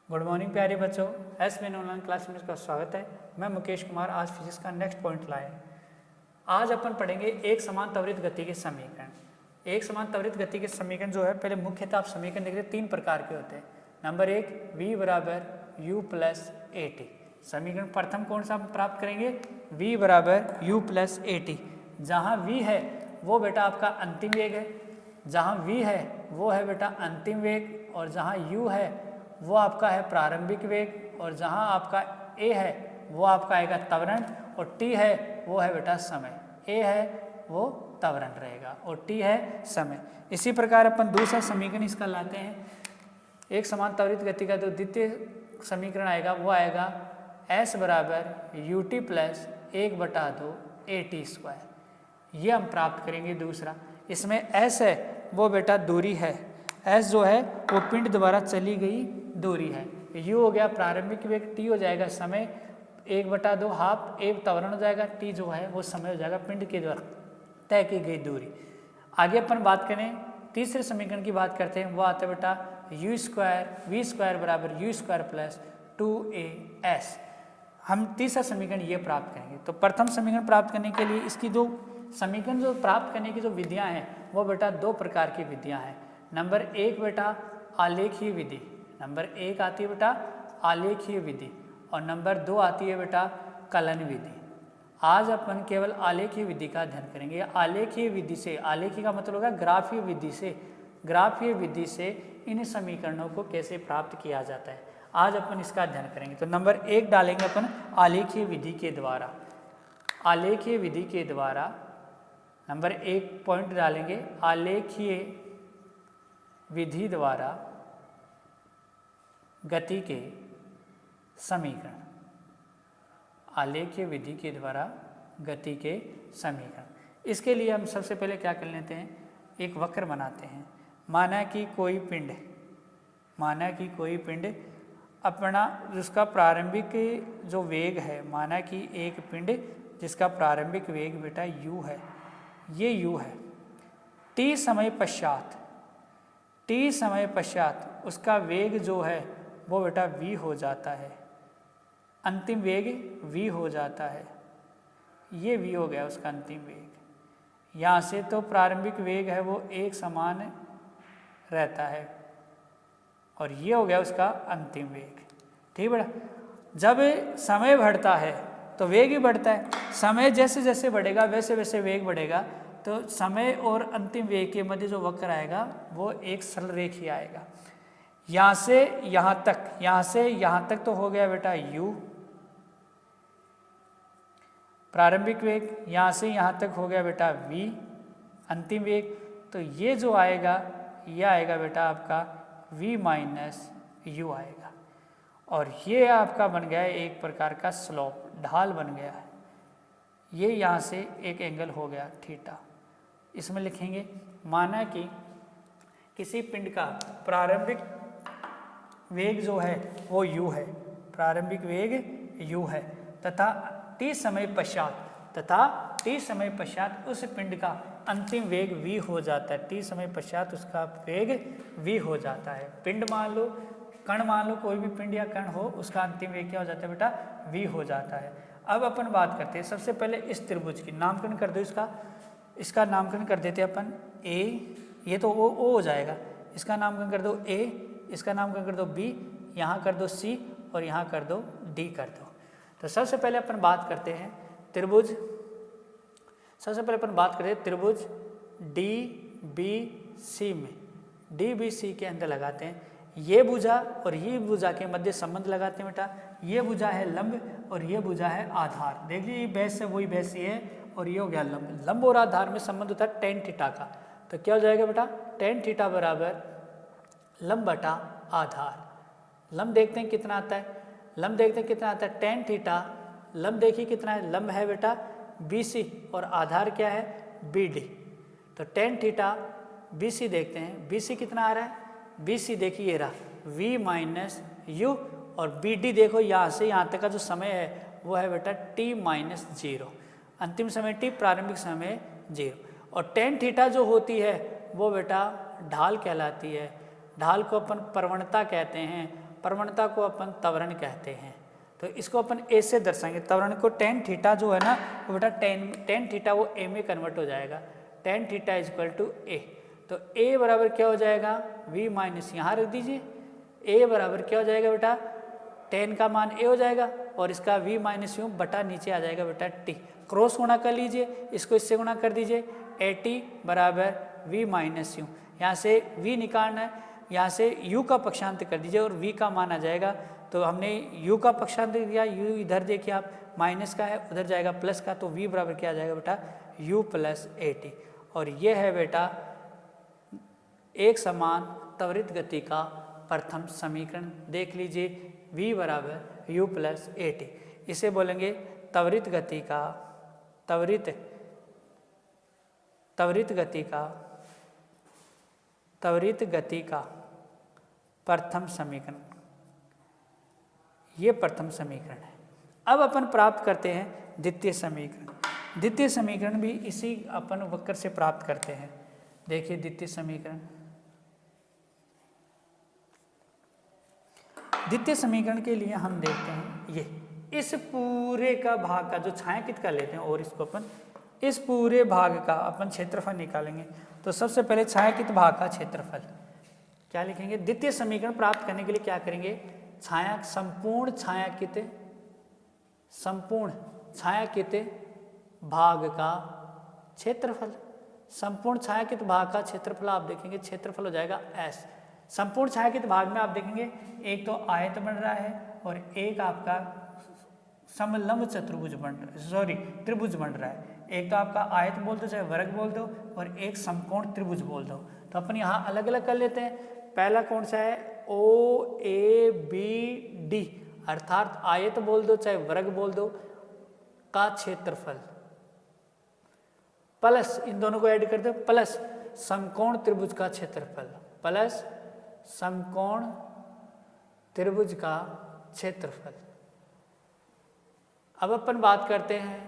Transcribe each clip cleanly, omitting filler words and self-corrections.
Good morning प्यारे बच्चों, SBN online class में का स्वागत है। मैं मुकेश कुमार आज फिजिक्स का नेक्स्ट पॉइंट लाए। आज अपन पढ़ेंगे एक समान त्वरित गति के समीकरण। एक समान त्वरित गति के समीकरण जो है, पहले मुख्यतः आप समीकरण देख रहे हैं, 3 प्रकार के होते हैं। नंबर 1 v बराबर u प्लस ए टी। समीकरण प्रथम कौन सा प्राप्त करेंगे? v बराबर u प्लस ए टी। जहाँ v है वो बेटा आपका अंतिम वेग है, जहाँ v है वो है बेटा अंतिम वेग, और जहाँ u है वो आपका है प्रारंभिक वेग, और जहाँ आपका a है वो आपका आएगा त्वरण, और t है वो है बेटा समय। a है वो त्वरण रहेगा और t है समय। इसी प्रकार अपन दूसरा समीकरण इसका लाते हैं। एक समान त्वरित गति का जो द्वितीय समीकरण आएगा वो आएगा s बराबर U T plus 1/2 A T square. ये हम प्राप्त करेंगे दूसरा। इसमें s है वो बेटा दूरी है, s जो है वो पिंड द्वारा चली गई दूरी है। u हो गया प्रारंभिक वेग, t हो जाएगा समय 1/2 हाफ, a त्वरण हो जाएगा, t जो है वो समय हो जाएगा पिंड के द्वारा तय की गई दूरी। आगे अपन बात करें तीसरे समीकरण की बात करते हैं, वो आता है बेटा v स्क्वायर बराबर u स्क्वायर प्लस 2as। हम तीसरा समीकरण ये प्राप्त करेंगे। तो प्रथम समीकरण प्राप्त करने के लिए इसकी जो समीकरण जो प्राप्त करने की जो विधियां हैं वो बेटा 2 प्रकार की विधियां हैं। नंबर 1 बेटा आलेखीय विधि, नंबर 1 आती है बेटा आलेखीय विधि, और नंबर 2 आती है बेटा कलन विधि। आज अपन केवल आलेखीय विधि का अध्ययन करेंगे। आलेखीय विधि से, आलेखीय का मतलब होगा ग्राफीय विधि से, ग्राफीय विधि से इन समीकरणों को कैसे प्राप्त किया जाता है, आज अपन इसका अध्ययन करेंगे। तो नंबर 1 डालेंगे अपन आलेखीय विधि के द्वारा। आलेखीय विधि के द्वारा नंबर 1 पॉइंट डालेंगे, आलेखीय विधि द्वारा गति के समीकरण। आलेखीय विधि के द्वारा गति के समीकरण। इसके लिए हम सबसे पहले क्या कर लेते हैं, एक वक्र बनाते हैं। माना कि कोई पिंड अपना जिसका प्रारंभिक जो वेग है, माना कि एक पिंड जिसका प्रारंभिक वेग बेटा u है, ये u है। t समय पश्चात उसका वेग जो है वो बेटा v हो जाता है, अंतिम वेग v हो जाता है। ये v हो गया उसका अंतिम वेग। यहाँ से तो प्रारंभिक वेग है वो एक समान रहता है, और ये हो गया उसका अंतिम वेग। ठीक बेटा। जब समय बढ़ता है तो वेग भी बढ़ता है, समय जैसे जैसे बढ़ेगा वैसे वैसे वेग बढ़ेगा। तो समय और अंतिम वेग के मध्य जो वक्र आएगा वो एक सरल रेखीय आएगा। यहाँ से यहाँ तक, यहाँ से यहाँ तक तो हो गया बेटा u प्रारंभिक वेग, यहाँ से यहाँ तक हो गया बेटा v अंतिम वेग। तो ये जो आएगा ये आएगा बेटा आपका v माइनस u आएगा, और ये आपका बन गया है एक प्रकार का स्लोप, ढाल बन गया है। ये यहाँ से एक एंगल हो गया थीटा। इसमें लिखेंगे, माना कि किसी पिंड का प्रारंभिक वेग जो है वो u है, प्रारंभिक वेग u है, तथा t समय पश्चात उस पिंड का अंतिम वेग v हो जाता है। t समय पश्चात उसका वेग v हो जाता है। पिंड मान लो, कण मान लो, कोई भी पिंड या कण हो, उसका अंतिम वेग क्या हो जाता है बेटा? v हो जाता है। अब अपन बात करते हैं सबसे पहले इस त्रिभुज की, नामकरण कर दो इसका नामकरण कर देते हैं अपन a, ये तो o हो जाएगा, इसका नामकरण कर दो a, इसका नामकरण कर दो b, यहाँ कर दो c, और यहाँ कर दो d कर दो। तो सबसे पहले अपन बात करते हैं त्रिभुज, त्रिभुज DBC में, DBC के अंदर लगाते हैं ये भुजा और ये भुजा के मध्य संबंध लगाते हैं बेटा। ये भुजा है लंब और ये भुजा है आधार। देख लीजिए बेस से वही बेस ये है, और ये हो गया लंब। लंब और आधार में संबंध होता है tan थीटा का। तो क्या हो जाएगा बेटा? tan थीटा बराबर लंब बटा आधार। लंब देखते हैं कितना आता है, tan थीटा लंब देखिए कितना है, लंब है बेटा BC और आधार क्या है BD। तो tan थीटा BC देखते हैं, BC कितना आ रहा है, BC देखिए ये रहा v माइनस u, और BD देखो यहाँ से यहाँ तक का जो समय है वो है बेटा t माइनस 0, अंतिम समय t, प्रारंभिक समय 0। और tan थीटा जो होती है वो बेटा ढाल कहलाती है। ढाल को अपन प्रवणता कहते हैं, प्रवणता को अपन त्वरण कहते हैं। तो इसको अपन ए से दर्शाएंगे। त्वरण को टेन थीटा जो है ना वो बेटा टेन थीटा वो ए में कन्वर्ट हो जाएगा। Ten theta is equal to A. तो ए बराबर क्या हो जाएगा, वी माइनस, यहाँ रख दीजिए, ए बराबर क्या हो जाएगा बेटा, टेन का मान ए हो जाएगा और इसका वी माइनस यू बटा नीचे आ जाएगा बेटा टी। क्रॉस गुणा कर लीजिए, इसको इससे गुणा कर दीजिए, ए टी बराबर वी माइनस यू। यहाँ से वी निकालना है, यहाँ से u का पक्षांतर कर दीजिए और v का मान आ जाएगा। तो हमने u का पक्षांतर दिया, u इधर देखिए आप माइनस का है, उधर जाएगा प्लस का, तो v बराबर क्या आ जाएगा बेटा, u प्लस ए टी। और ये है बेटा एक समान त्वरित गति का प्रथम समीकरण। देख लीजिए v बराबर u प्लस ए टी। इसे बोलेंगे त्वरित गति का प्रथम समीकरण। ये प्रथम समीकरण है। अब अपन प्राप्त करते हैं द्वितीय समीकरण। द्वितीय समीकरण भी इसी अपन वक्र से प्राप्त करते हैं। देखिए द्वितीय समीकरण, द्वितीय समीकरण के लिए हम देखते हैं ये इस पूरे का भाग का जो छायांकित कर लेते हैं और इसको अपन इस पूरे भाग का अपन क्षेत्रफल निकालेंगे। तो सबसे पहले छायांकित भाग का क्षेत्रफल क्या लिखेंगे, द्वितीय समीकरण प्राप्त करने के लिए क्या करेंगे, संपूर्ण छायांकित भाग का क्षेत्रफल। संपूर्ण छायांकित भाग का क्षेत्रफल आप देखेंगे, क्षेत्रफल हो जाएगा एस। संपूर्ण छायांकित भाग में आप देखेंगे एक तो आयत बन रहा है और एक आपका समलंब चतुर्भुज त्रिभुज बन रहा है। एक तो आपका आयत बोल दो चाहे वर्ग बोल दो और एक समकोण त्रिभुज बोल दो। तो अपन यहाँ अलग अलग कर लेते हैं। पहला कौन सा है, ओ ए बी डी, अर्थात आयत बोल दो चाहे वर्ग बोल दो का क्षेत्रफल प्लस इन दोनों को ऐड कर दो प्लस समकोण त्रिभुज का क्षेत्रफल प्लस समकोण त्रिभुज का क्षेत्रफल। अब अपन बात करते हैं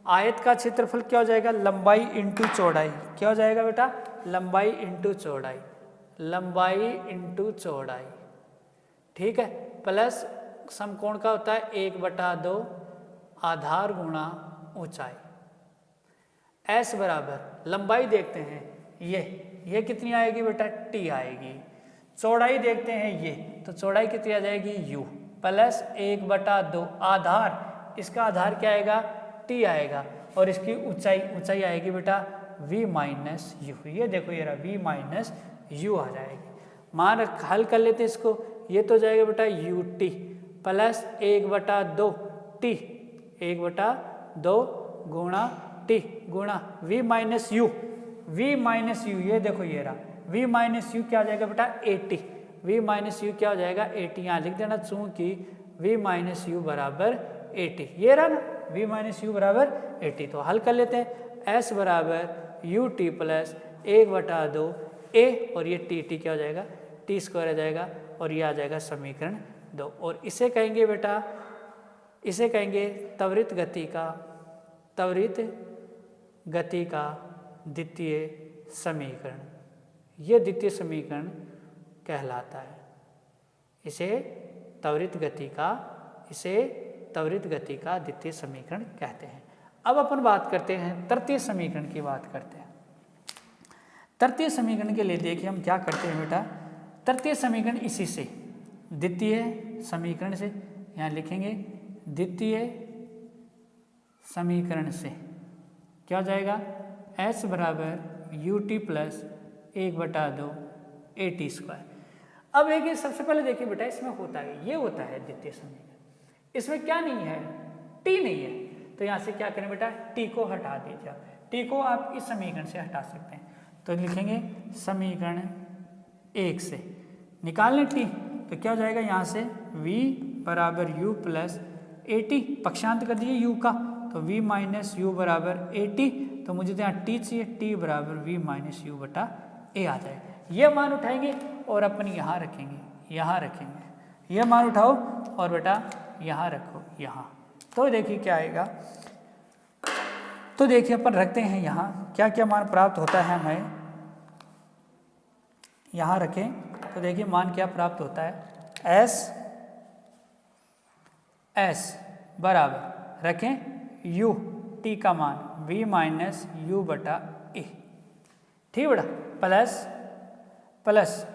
आयत का क्षेत्रफल क्या हो जाएगा, लंबाई इंटू चौड़ाई। क्या हो जाएगा बेटा, लंबाई इंटू चौड़ाई, लंबाई इंटू चौड़ाई, ठीक है। प्लस समकोण का होता है 1/2 आधार गुणा ऊंचाई। एस बराबर लंबाई देखते हैं ये कितनी आएगी बेटा, टी आएगी। चौड़ाई देखते हैं ये, तो चौड़ाई कितनी आ जाएगी, यू प्लस 1/2 आधार, इसका आधार क्या आएगा, टी आएगा और इसकी ऊंचाई आएगी बेटा v माइनस यू। ये देखो ये रहा v माइनस यू आ जाएगी। मान हल कर लेते हैं इसको, ये तो जाएगा बेटा यू टी प्लस 1/2 टी 1/2 गुणा टी गुणा v माइनस यू। ये देखो ये रहा v माइनस यू क्या आ जाएगा बेटा 80। v माइनस यू क्या हो जाएगा 80, यहाँ लिख देना चूंकि v माइनस यू बराबर 80। ये रहा ना v माइनस यू बराबर 80। तो हल कर लेते हैं, s बराबर यू टी प्लस 1/2 a और ये टी क्या हो जाएगा, टी स्क्वायर आ जाएगा और ये आ जाएगा समीकरण 2। और इसे कहेंगे बेटा, इसे कहेंगे त्वरित गति का द्वितीय समीकरण। ये द्वितीय समीकरण कहलाता है। इसे त्वरित गति का द्वितीय समीकरण कहते हैं। अब अपन बात करते हैं तृतीय समीकरण की बात करते हैं। तृतीय समीकरण के लिए देखिए हम क्या करते हैं बेटा, तृतीय समीकरण इसी से द्वितीय समीकरण से यहाँ लिखेंगे, द्वितीय समीकरण से क्या हो जाएगा, s बराबर U T plus 1/2 A T square. अब एक सबसे पहले देखिए बेटा, इसमें होता है ये होता है द्वितीय समीकरण, इसमें क्या नहीं है, टी नहीं है। तो यहाँ से क्या करें बेटा, टी को हटा दीजिए। टी को आप इस समीकरण से हटा सकते हैं। तो लिखेंगे समीकरण 1 से निकालने टी, तो क्या हो जाएगा, यहाँ से v बराबर u प्लस ए टी, पक्षांत कर दीजिए u का, तो v माइनस यू बराबर ए टी। तो मुझे तो यहाँ टी चाहिए, टी बराबर v माइनस यू बटा ए आ जाएगा। ये मान उठाएंगे और अपन यहाँ रखेंगे, ये मान उठाओ और बेटा यहाँ रखो यहाँ। तो देखिए क्या आएगा, तो देखिए अपन रखते हैं यहाँ क्या क्या मान प्राप्त होता है हमें, यहाँ रखें तो देखिए मान क्या प्राप्त होता है। एस बराबर रखें यू टी का मान v माइनस यू बटा ए, ठीक है बेटा, प्लस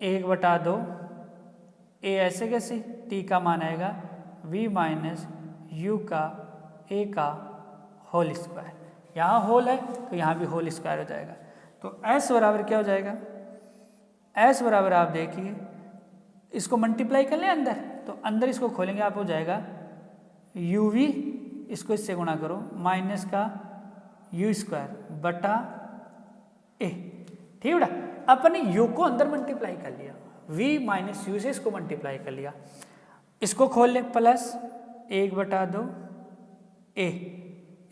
1/2 ए, ऐसे कैसे, टी का मान आएगा v माइनस यू का ए का होल स्क्वायर, यहाँ होल है तो यहाँ भी होल स्क्वायर हो जाएगा। तो s बराबर क्या हो जाएगा, s बराबर आप देखिए इसको मल्टीप्लाई कर लें अंदर, तो अंदर इसको खोलेंगे आप हो जाएगा uv, इसको इससे गुणा करो माइनस का यू स्क्वायर बटा ए, ठीक है बेटा। अपने u को अंदर मल्टीप्लाई कर लिया, v माइनस यू से इसको मल्टीप्लाई कर लिया, इसको खोल ले प्लस 1/2 ए,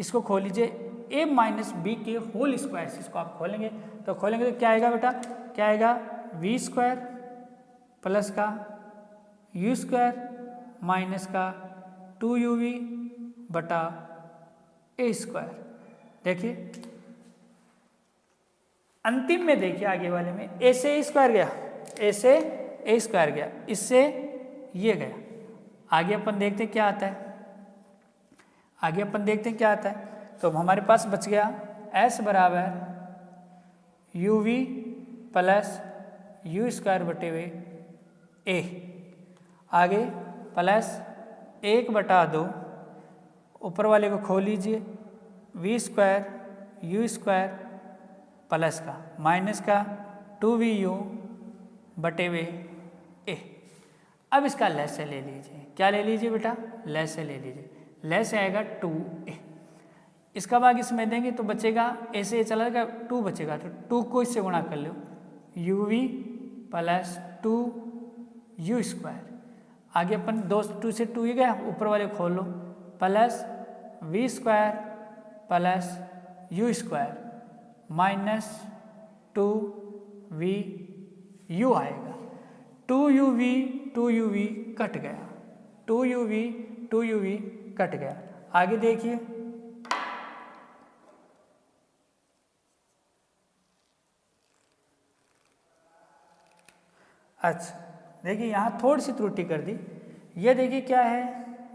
इसको खोल लीजिए a माइनस बी के होल स्क्वायर से इसको आप खोलेंगे तो क्या आएगा बेटा, क्या आएगा v स्क्वायर प्लस का यू स्क्वायर माइनस का 2uv बटा ए स्क्वायर। देखिए अंतिम में देखिए आगे वाले में a से ए स्क्वायर गया, a से ए स्क्वायर गया, इससे ये गया, आगे अपन देखते क्या आता है, आगे अपन देखते हैं क्या आता है। तो हमारे पास बच गया s बराबर u v plus you square बटे हुए ए, आगे प्लस 1/2 ऊपर वाले को खोल लीजिए v square you square plus का माइनस का 2vu बटे हुए ए। अब इसका लैसे ले लीजिए, क्या ले लीजिए बेटा, लैसे ले लीजिए, लैसे आएगा 2a, इसका भाग इसमें देंगे तो बचेगा ए से ए चला जाएगा 2 बचेगा, तो 2 को इससे गुणा कर लो uv प्लस 2u स्क्वायर, आगे अपन 2 से 2 ही गया, ऊपर वाले खोल लो plus v square plus you square minus 2vu आएगा, 2uv कट गया, 2uv कट गया। आगे देखिए अच्छा, देखिए यहाँ थोड़ी सी त्रुटि कर दी, ये देखिए क्या है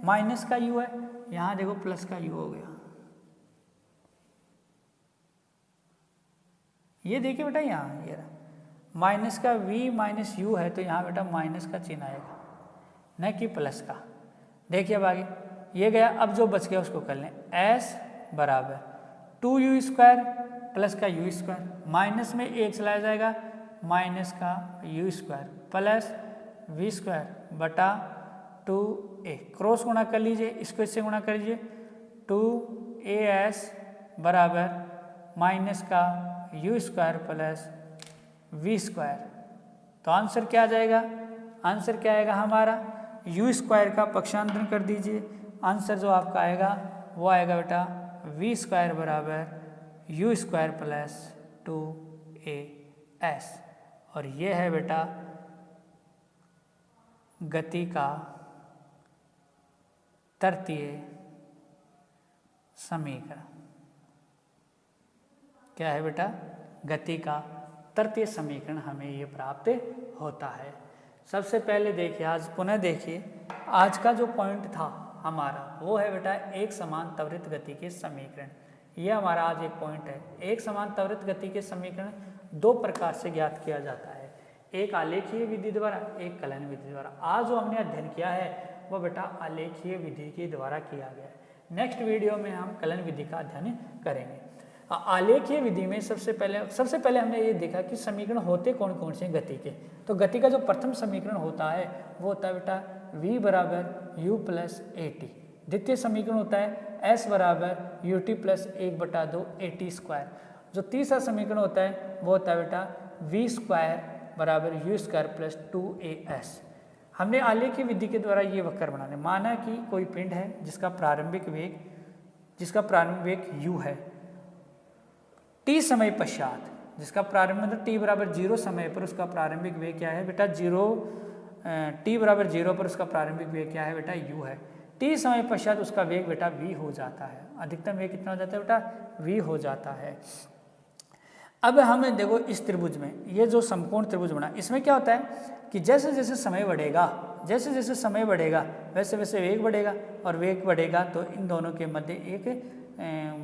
माइनस का u है, यहाँ देखो प्लस का u हो गया, ये देखिए बेटा यहाँ ये माइनस का v माइनस यू है तो यहाँ बेटा माइनस का चिन्ह आएगा न कि प्लस का। देखिए अब आगे ये गया, अब जो बच गया उसको कर लें, s बराबर 2u स्क्वायर प्लस का यू स्क्वायर, माइनस में 1 चलाया जाएगा माइनस का you square plus v square बटा 2a, क्रॉस गुणा कर लीजिए, इसको इससे गुणा कर लीजिए 2as बराबर माइनस का you square plus v square. तो आंसर क्या आ जाएगा, आंसर क्या आएगा हमारा, यू स्क्वायर का पक्षांतरण कर दीजिए, आंसर जो आपका आएगा वो आएगा बेटा v स्क्वायर बराबर यू स्क्वायर प्लस 2as, और ये है बेटा गति का तृतीय समीकरण। क्या है बेटा, गति का तृतीय समीकरण हमें ये प्राप्त होता है। सबसे पहले देखिए, आज पुनः देखिए, आज का जो पॉइंट था हमारा वो है बेटा एक समान त्वरित गति के समीकरण। ये हमारा आज एक पॉइंट है। एक समान त्वरित गति के समीकरण दो प्रकार से ज्ञात किया जाता है, एक आलेखीय विधि द्वारा, एक कलन विधि द्वारा। आज जो हमने अध्ययन किया है वो बेटा आलेखीय विधि के द्वारा किया गया है। नेक्स्ट वीडियो में हम कलन विधि का अध्ययन करेंगे। आलेखीय विधि में सबसे पहले हमने ये देखा कि समीकरण होते कौन कौन से गति के। तो गति का जो प्रथम समीकरण होता है वो होता है बेटा v बराबर u प्लस ए टी। द्वितीय समीकरण होता है s बराबर U T plus 1/2 A T square. जो तीसरा समीकरण होता है वो होता है बेटा v स्क्वायर बराबर यू स्क्वायर प्लस 2as। हमने आलेखीय विधि के द्वारा ये वक्र बनाने, माना कि कोई पिंड है जिसका प्रारंभिक वेग u है, t समय पश्चात, जिसका प्रारंभ मतलब t बराबर 0 समय पर उसका प्रारंभिक वेग क्या है बेटा t बराबर 0 पर उसका प्रारंभिक वेग क्या है बेटा u है। t समय पश्चात उसका वेग बेटा v हो जाता है। अधिकतम वेग कितना हो जाता है बेटा v हो जाता है। अब हमें देखो इस त्रिभुज में ये जो समकोण त्रिभुज बना, इसमें क्या होता है कि जैसे जैसे समय बढ़ेगा, जैसे जैसे समय बढ़ेगा वैसे वैसे वेग बढ़ेगा, और वेग बढ़ेगा तो इन दोनों के मध्य एक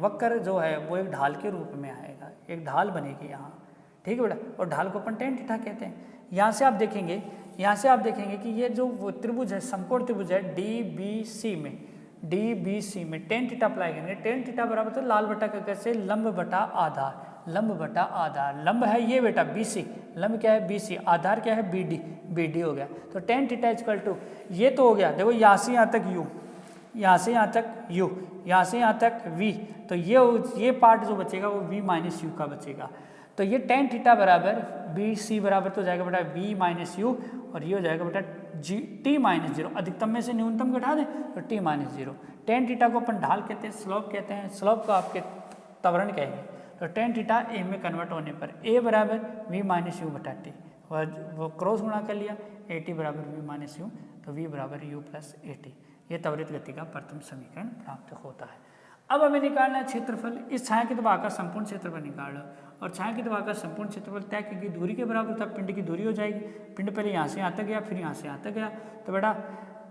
वक्र जो है वो एक ढाल के रूप में आएगा, एक ढाल बनेगी यहाँ, ठीक है बेटा। और ढाल को अपन tan थीटा कहते हैं। यहाँ से आप देखेंगे, यहाँ से आप देखेंगे कि ये जो वो त्रिभुज है, समकोण त्रिभुज है DBC में, DBC में tan थीटा अप्लाई करेंगे। tan थीटा बराबर तो लाल बटा कैसे, लंब बटा आधार, लंब बटा आधार। लंब है ये बेटा BC, लंब क्या है BC, आधार क्या है BD हो गया। तो tan थीटा इक्वल टू ये तो हो गया, देखो यहाँ से यहाँ तक U, यहाँ से यहाँ तक U, यहाँ से यहाँ तक V, तो ये पार्ट जो बचेगा वो V माइनस U का बचेगा। तो ये tan थीटा बराबर BC बराबर तो जाएगा बेटा V माइनस U, और ये हो जाएगा बेटा T माइनस 0, अधिकतम में से न्यूनतम घटा दें तो T माइनस 0। tan थीटा को अपन ढाल कहते हैं, स्लोप कहते हैं, स्लोप को आपके त्वरण कहेंगे। तो tan थीटा A में कन्वर्ट होने पर A बराबर V माइनस U बटा T, वो क्रॉस गुणा कर लिया, AT बराबर V माइनस U, तो V बराबर U प्लस AT। ये त्वरित गति का प्रथम समीकरण प्राप्त होता है। अब हमें निकालना है क्षेत्रफल। इस छाया के दबाव का संपूर्ण क्षेत्रफल निकाल लो, और छाया के दबाव का संपूर्ण क्षेत्रफल तय की दूरी के बराबर तब पिंड की दूरी हो जाएगी। पिंड पहले यहाँ से यहाँ तक गया, फिर यहाँ से यहाँ तक गया, तो बेटा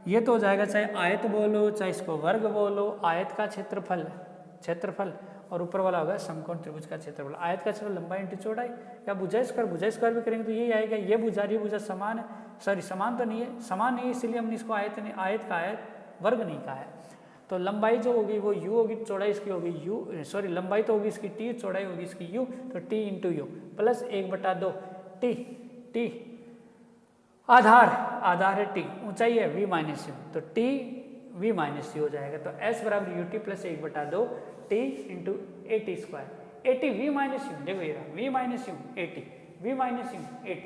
ये तो हो जाएगा, चाहे आयत बोलो चाहे इसको वर्ग बोलो, आयत का क्षेत्रफल और ऊपर वाला होगा समकोण त्रिभुज का क्षेत्रफल। आयत का क्षेत्रफल लंबाई इंटू चौड़ाई, या भुजा स्क्वायर भी करेंगे तो यही आएगा। ये भुजा समान है, सॉरी समान तो नहीं है, समान नहीं है इसलिए हमने इसको आयत का आयत वर्ग नहीं कहा है। तो लंबाई जो होगी वो U होगी, चौड़ाई इसकी होगी U, सॉरी लंबाई तो होगी इसकी T, चौड़ाई होगी इसकी U, तो T into U plus 1/2 T आधार है T, ऊंचाई है V माइनस U, तो T V माइनस U हो जाएगा। तो S बराबर UT plus 1/2 T into AT square, AT V minus U, देखो ये V minus U AT, V minus U AT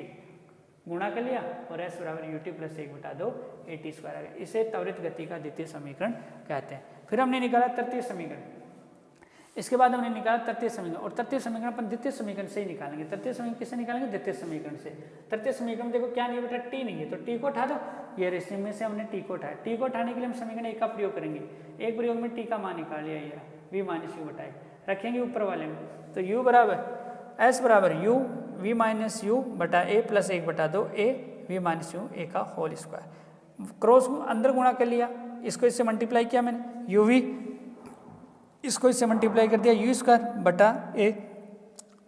गुणा कर लिया, और S बराबर UT प्लस 1/2 AT स्क्वायर आ गया। इसे त्वरित गति का द्वितीय समीकरण कहते हैं। फिर हमने निकाला तृतीय समीकरण, इसके बाद हमने निकाला तृतीय समीकरण, और तृतीय समीकरण अपन द्वितीय समीकरण से ही निकालेंगे। तृतीय समीकरण किससे निकालेंगे, द्वितीय समीकरण से। तृतीय समीकरण देखो क्या नहीं बेटा, T नहीं है, तो T को उठा दो, ये रेशे में से हमने T को उठाया। T को उठाने के लिए हम समीकरण 1 का प्रयोग करेंगे, एक प्रयोग में T का मान निकाल लिया, ये V माइनस U बटा रखेंगे ऊपर वाले में, तो U बराबर S बराबर U V माइनस U बटा A plus 1/2 A V minus U A का होल स्क्वायर। क्रॉस अंदर गुणा कर लिया, इसको इससे मल्टीप्लाई किया मैंने, UV इसको इससे मल्टीप्लाई कर दिया U स्क्वायर बटा A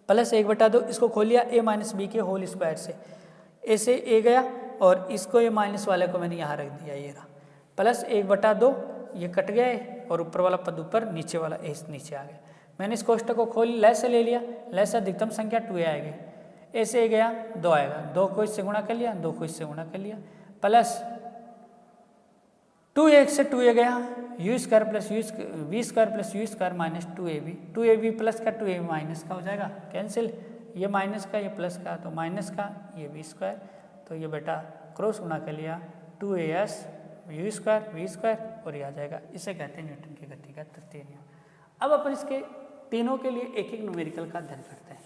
प्लस 1/2, इसको खोल लिया A माइनस B के होल स्क्वायर से, A से A गया, और इसको ये माइनस वाले को मैंने यहाँ रख दिया, ये रहा प्लस 1/2, ये कट गया है, और ऊपर वाला पद ऊपर, नीचे वाला A नीचे आ गया। मैंने इस कोष्टक को खोल लय से ले लिया, लय से अधिकतम संख्या 2A आएगी, A से A गया 2 आएगा, 2 को इससे गुणा कर लिया, 2 को इससे गुणा कर लिया, प्लस 2A से 2A गया, U square plus V square plus U square minus 2AB, 2AB plus का 2AB माइनस का हो जाएगा कैंसिल, ये माइनस का ये प्लस का, तो माइनस का ये V स्क्वायर, तो ये बेटा क्रॉस गुणा कर लिया 2AS U square V square, और ये आ जाएगा। इसे कहते हैं न्यूटन की गति का तृतीय नियम। अब अपन इसके तीनों के लिए एक एक न्यूमेरिकल का अध्ययन करते हैं।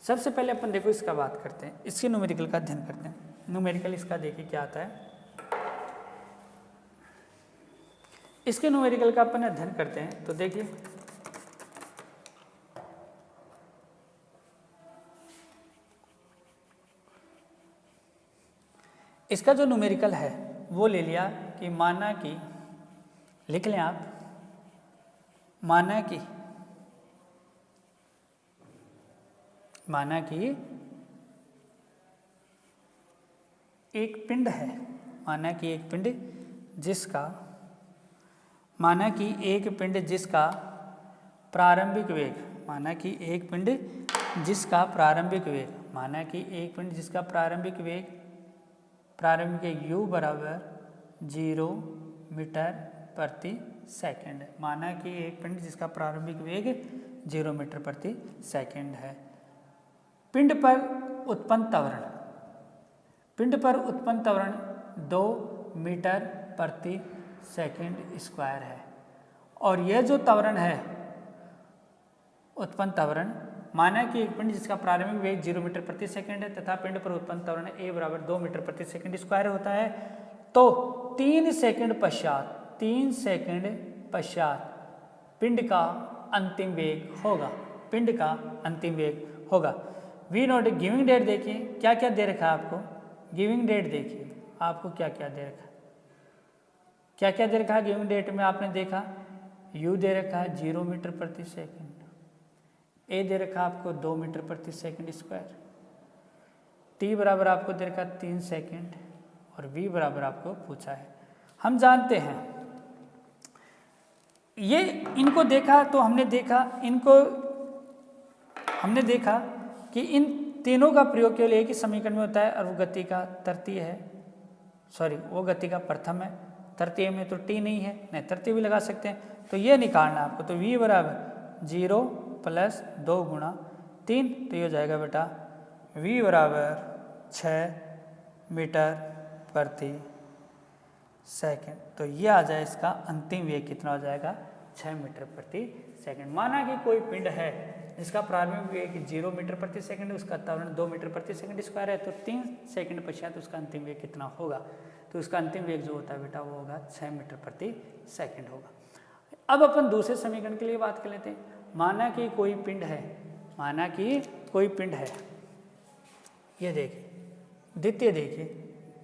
सबसे पहले अपन देखो इसका बात करते हैं, इसके न्यूमेरिकल का अध्ययन करते हैं। न्यूमेरिकल इसका देखिए क्या आता है, इसके न्यूमेरिकल का अपन अध्ययन करते हैं। तो देखिए इसका जो न्यूमेरिकल है वो ले लिया कि माना कि, लिख लें आप, माना कि एक पिंड है, माना कि एक पिंड जिसका प्रारंभिक वेग, माना कि एक पिंड जिसका प्रारंभिक वेग U बराबर 0 मीटर प्रति सेकंड है। माना कि एक पिंड जिसका प्रारंभिक वेग 0 मीटर प्रति सेकंड है। पिंड पर उत्पन्न त्वरण 2 मीटर प्रति सेकंड स्क्वायर है, और यह जो त्वरण है उत्पन्न त्वरण, माना कि एक पिंड जिसका प्रारंभिक वेग 0 मीटर प्रति सेकंड है तथा पिंड पर उत्पन्न त्वरण A बराबर 2 मीटर प्रति सेकंड स्क्वायर होता है, तो 3 सेकंड पश्चात पिंड का अंतिम वेग होगा। वी नोट गिविंग डेट देखिए क्या क्या दे रखा है आपको, गिविंग डेट देखिए आपको क्या क्या दे रखा है, क्या क्या दे रखा है गिविंग डेट में आपने देखा, यू दे रखा है 0 मीटर प्रति सेकंड, ए दे रखा है आपको 2 मीटर प्रति सेकंड स्क्वायर, टी बराबर आपको दे रखा 3 सेकंड और वी बराबर आपको पूछा है। हम जानते हैं ये इनको देखा तो हमने देखा कि इन तीनों का प्रयोग केवल एक ही समीकरण में होता है और वो गति का तृतीय है, वो गति का प्रथम है, तृतीय में तो टी नहीं है, नहीं तृतीय भी लगा सकते हैं। तो ये निकालना है आपको, तो v बराबर 0 प्लस 2 गुणा 3, तो ये हो जाएगा बेटा v बराबर 6 मीटर प्रति सेकंड। तो ये आ जाए इसका अंतिम वेग कितना हो जाएगा 6 मीटर प्रति सेकंड। माना कि कोई पिंड है जिसका प्रारंभिक वेग 0 मीटर प्रति सेकंड है, उसका त्वरण 2 मीटर प्रति सेकंड स्क्वायर है, तो 3 सेकंड पश्चात उसका अंतिम वेग कितना होगा, तो उसका अंतिम वेग जो होता है बेटा वो होगा 6 मीटर प्रति सेकंड होगा। अब अपन दूसरे समीकरण के लिए बात कर लेते हैं। माना कि कोई पिंड है, ये देखिए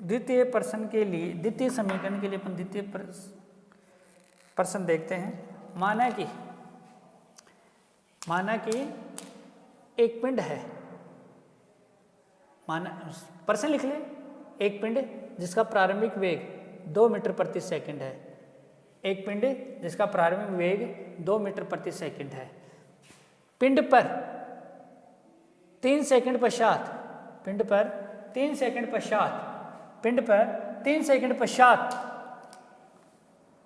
द्वितीय प्रश्न के लिए, द्वितीय समीकरण के लिए अपन द्वितीय प्रश्न देखते हैं। माना कि एक पिंड है, प्रश्न लिख ले, एक पिंड जिसका प्रारंभिक वेग 2 मीटर प्रति सेकंड है, एक पिंड जिसका प्रारंभिक वेग 2 मीटर प्रति सेकंड है, पिंड पर 3 सेकंड पश्चात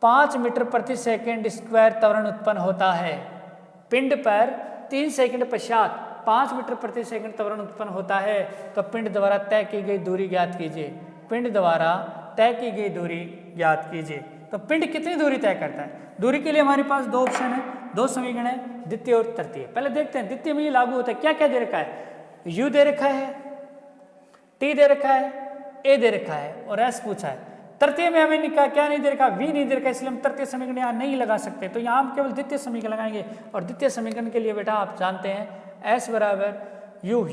5 मीटर प्रति सेकंड स्क्वायर त्वरण उत्पन्न होता है। पिंड पर 3 सेकंड पश्चात 5 मीटर प्रति सेकंड त्वरण उत्पन्न होता है, तो पिंड द्वारा तय की गई दूरी ज्ञात कीजिए। तो पिंड कितनी दूरी तय करता है? दूरी के लिए हमारे पास 2 ऑप्शन है, 2 समीकरण है, द्वितीय और तृतीय। पहले देखते हैं द्वितीय में ये लागू होता है, क्या क्या दे रखा है, u दे रखा है, t दे रखा है, a दे रखा है और s पूछा है। तृतीय में हमें क्या नहीं दे रखा, v नहीं दे रखा, इसलिए हम तृतीय समीकरण यहाँ नहीं लगा सकते, तो यहाँ हम केवल द्वितीय समीकरण लगाएंगे। और द्वितीय समीकरण के लिए बेटा आप जानते हैं s बराबर u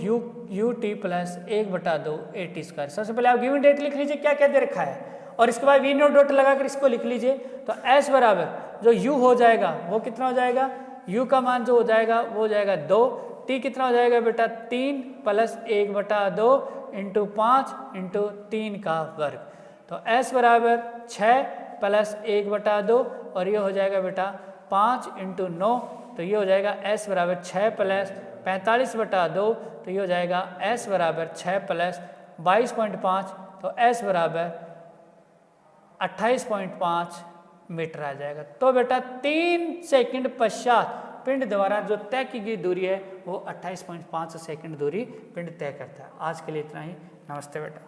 t plus 1/2 a t square. सबसे पहले आप गिवन डेट लिख लीजिए क्या क्या दे रखा है, और इसके बाद v नोट डॉट लगाकर इसको लिख लीजिए। तो s बराबर जो u हो जाएगा वो कितना हो जाएगा, u का मान जो हो जाएगा वो हो जाएगा 2, t कितना हो जाएगा बेटा 3 प्लस 1/2 इंटू 5 इंटू 3 का वर्ग। तो s बराबर 6 प्लस 1/2 और ये हो जाएगा बेटा 5 इंटू 9, तो ये हो जाएगा s बराबर 6 प्लस 45/2, तो ये हो जाएगा s बराबर 6 प्लस 22.5, तो s बराबर 28.5 मीटर आ जाएगा। तो बेटा 3 सेकंड पश्चात पिंड द्वारा जो तय की गई दूरी है वो 28.5 सेकंड दूरी पिंड तय करता है। आज के लिए इतना ही, नमस्ते बेटा।